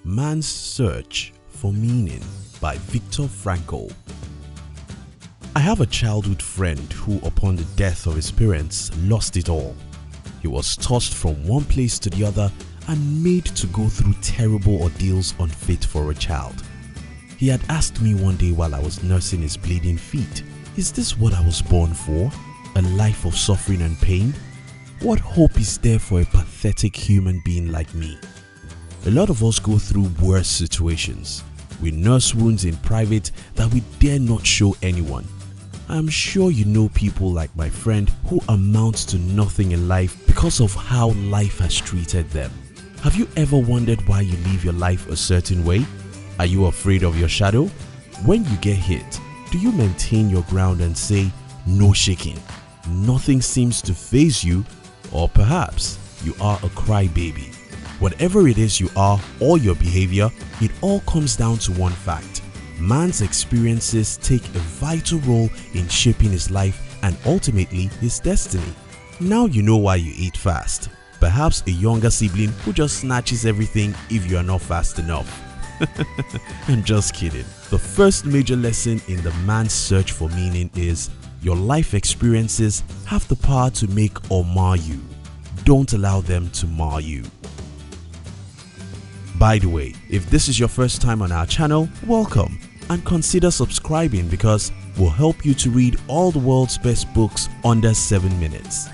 Man's Search for Meaning by Victor Frankl. I have a childhood friend who, upon the death of his parents, lost it all. He was tossed from one place to the other and made to go through terrible ordeals unfit for a child. He had asked me one day while I was nursing his bleeding feet, "Is this what I was born for? A life of suffering and pain? What hope is there for a pathetic human being like me?" A lot of us go through worse situations. We nurse wounds in private that we dare not show anyone. I am sure you know people like my friend who amount to nothing in life because of how life has treated them. Have you ever wondered why you live your life a certain way? Are you afraid of your shadow? When you get hit, do you maintain your ground and say, "No shaking"? Nothing seems to faze you, or perhaps you are a crybaby. Whatever it is you are or your behavior, it all comes down to one fact. Man's experiences take a vital role in shaping his life and ultimately his destiny. Now you know why you eat fast. Perhaps a younger sibling who just snatches everything if you are not fast enough. I'm just kidding. The first major lesson in the man's search for meaning is your life experiences have the power to make or mar you. Don't allow them to mar you. By the way, if this is your first time on our channel, welcome, and consider subscribing because we'll help you to read all the world's best books under 7 minutes.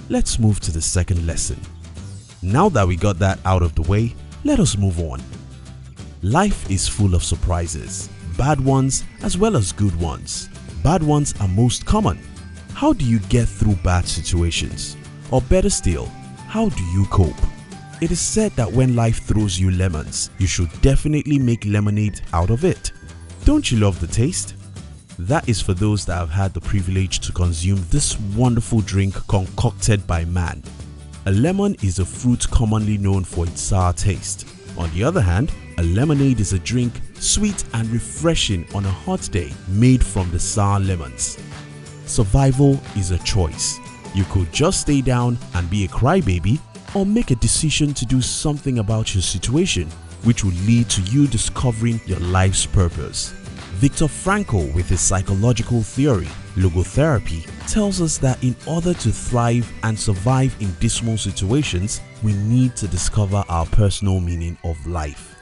Let's move to the second lesson. Now that we got that out of the way, let us move on. Life is full of surprises, bad ones as well as good ones. Bad ones are most common. How do you get through bad situations? Or better still, how do you cope? It is said that when life throws you lemons, you should definitely make lemonade out of it. Don't you love the taste? That is for those that have had the privilege to consume this wonderful drink concocted by man. A lemon is a fruit commonly known for its sour taste. On the other hand, a lemonade is a drink sweet and refreshing on a hot day made from the sour lemons. Survival is a choice. You could just stay down and be a crybaby, or make a decision to do something about your situation, which will lead to you discovering your life's purpose. Victor Frankl, with his psychological theory, logotherapy, tells us that in order to thrive and survive in dismal situations, we need to discover our personal meaning of life.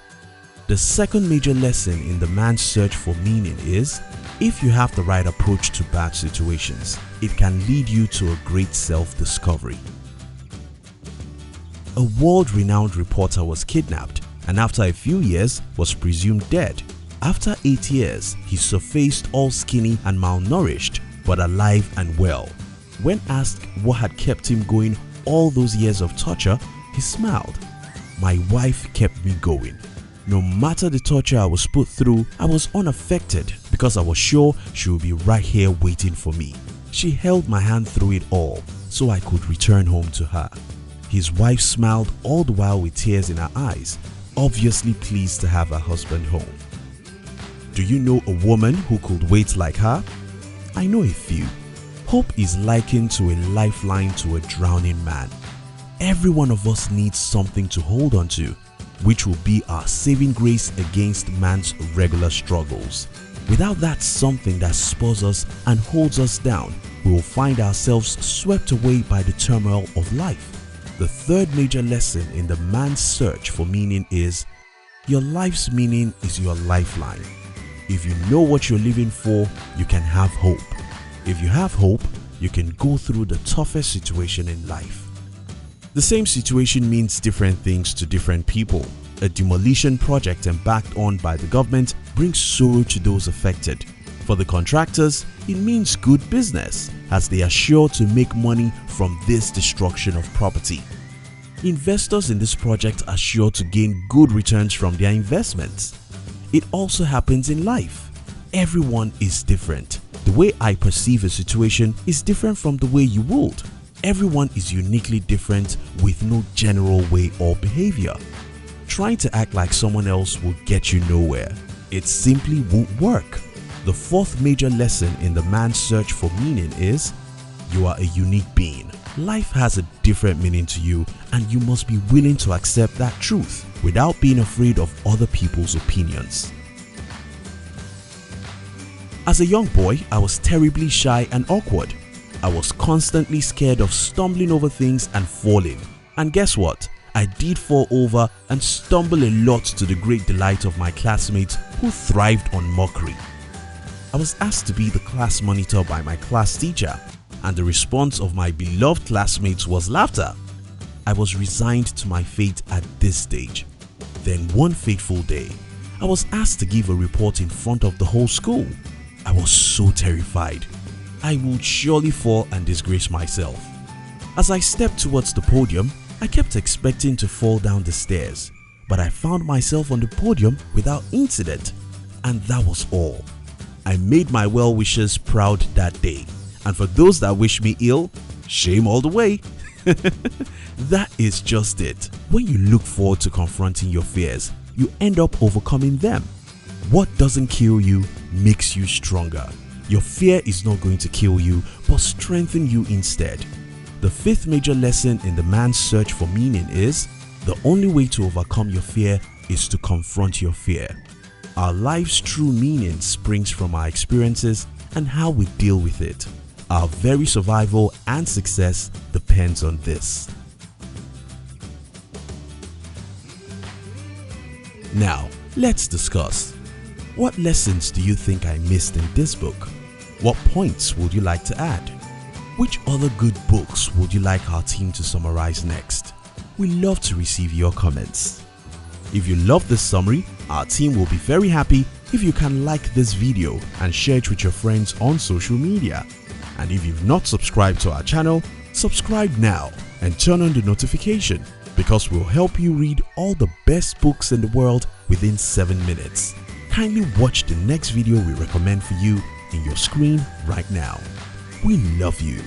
The second major lesson in the man's search for meaning is, if you have the right approach to bad situations, it can lead you to a great self-discovery. A world-renowned reporter was kidnapped and after a few years was presumed dead. After 8 years, he surfaced all skinny and malnourished, but alive and well. When asked what had kept him going all those years of torture, he smiled. "My wife kept me going. No matter the torture I was put through, I was unaffected because I was sure she would be right here waiting for me. She held my hand through it all so I could return home to her." His wife smiled all the while with tears in her eyes, obviously pleased to have her husband home. Do you know a woman who could wait like her? I know a few. Hope is likened to a lifeline to a drowning man. Every one of us needs something to hold on to, which will be our saving grace against man's regular struggles. Without that something that spurs us and holds us down, we will find ourselves swept away by the turmoil of life. The third major lesson in the man's search for meaning is, your life's meaning is your lifeline. If you know what you're living for, you can have hope. If you have hope, you can go through the toughest situation in life. The same situation means different things to different people. A demolition project embarked on by the government brings sorrow to those affected. For the contractors, it means good business, as they are sure to make money from this destruction of property. Investors in this project are sure to gain good returns from their investments. It also happens in life. Everyone is different. The way I perceive a situation is different from the way you would. Everyone is uniquely different with no general way or behavior. Trying to act like someone else will get you nowhere. It simply won't work. The fourth major lesson in the man's search for meaning is, You are a unique being. Life has a different meaning to you, and you must be willing to accept that truth without being afraid of other people's opinions. As a young boy, I was terribly shy and awkward. I was constantly scared of stumbling over things and falling. And guess what? I did fall over and stumble a lot, to the great delight of my classmates who thrived on mockery. I was asked to be the class monitor by my class teacher, and the response of my beloved classmates was laughter. I was resigned to my fate at this stage. Then one fateful day, I was asked to give a report in front of the whole school. I was so terrified. I would surely fall and disgrace myself. As I stepped towards the podium, I kept expecting to fall down the stairs, but I found myself on the podium without incident, and that was all. I made my well-wishers proud that day, and for those that wish me ill, shame all the way. That is just it. When you look forward to confronting your fears, you end up overcoming them. What doesn't kill you makes you stronger. Your fear is not going to kill you, but strengthen you instead. The fifth major lesson in the man's search for meaning is, the only way to overcome your fear is to confront your fear. Our life's true meaning springs from our experiences and how we deal with it. Our very survival and success depends on this. Now, let's discuss. What lessons do you think I missed in this book? What points would you like to add? Which other good books would you like our team to summarize next? We love to receive your comments. If you love this summary, our team will be very happy if you can like this video and share it with your friends on social media. And if you've not subscribed to our channel, subscribe now and turn on the notification, because we'll help you read all the best books in the world within 7 minutes. Kindly watch the next video we recommend for you in your screen right now. We love you.